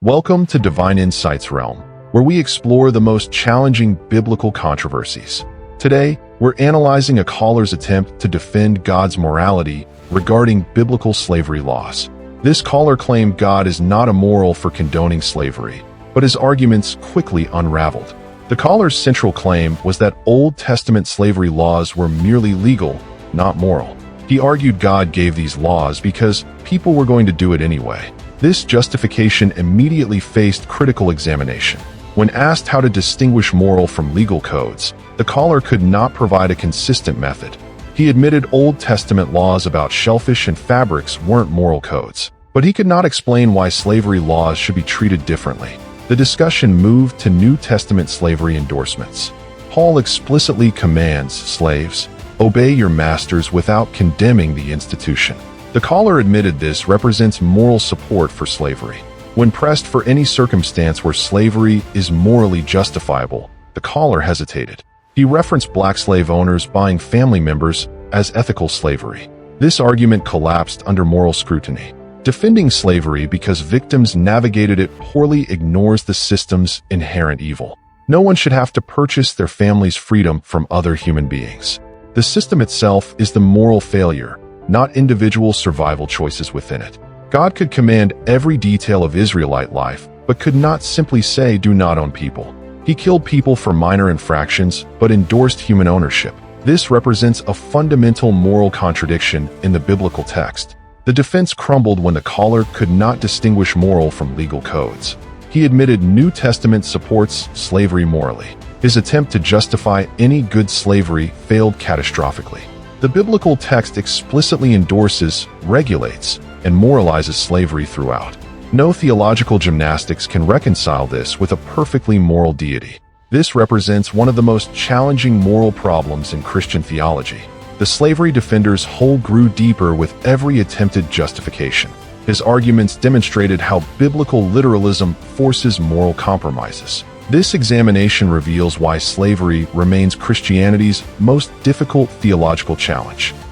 Welcome to Divine Insights Realm, where we explore the most challenging biblical controversies. Today, we're analyzing a caller's attempt to defend God's morality regarding biblical slavery laws. This caller claimed God is not immoral for condoning slavery, but his arguments quickly unraveled. The caller's central claim was that Old Testament slavery laws were merely legal, not moral. He argued God gave these laws because people were going to do it anyway. This justification immediately faced critical examination. When asked how to distinguish moral from legal codes, the caller could not provide a consistent method. He admitted Old Testament laws about shellfish and fabrics weren't moral codes, but he could not explain why slavery laws should be treated differently. The discussion moved to New Testament slavery endorsements. Paul explicitly commands slaves, obey your masters without condemning the institution. The caller admitted this represents moral support for slavery. When pressed for any circumstance where slavery is morally justifiable, the caller hesitated. He referenced black slave owners buying family members as ethical slavery. This argument collapsed under moral scrutiny. Defending slavery because victims navigated it poorly ignores the system's inherent evil. No one should have to purchase their family's freedom from other human beings. The system itself is the moral failure, not individual survival choices within it. God could command every detail of Israelite life, but could not simply say, "Do not own people." He killed people for minor infractions, but endorsed human ownership. This represents a fundamental moral contradiction in the biblical text. The defense crumbled when the caller could not distinguish moral from legal codes. He admitted New Testament supports slavery morally. His attempt to justify any good slavery failed catastrophically. The biblical text explicitly endorses, regulates, and moralizes slavery throughout. No theological gymnastics can reconcile this with a perfectly moral deity. This represents one of the most challenging moral problems in Christian theology. The slavery defender's hole grew deeper with every attempted justification. His arguments demonstrated how biblical literalism forces moral compromises. This examination reveals why slavery remains Christianity's most difficult theological challenge.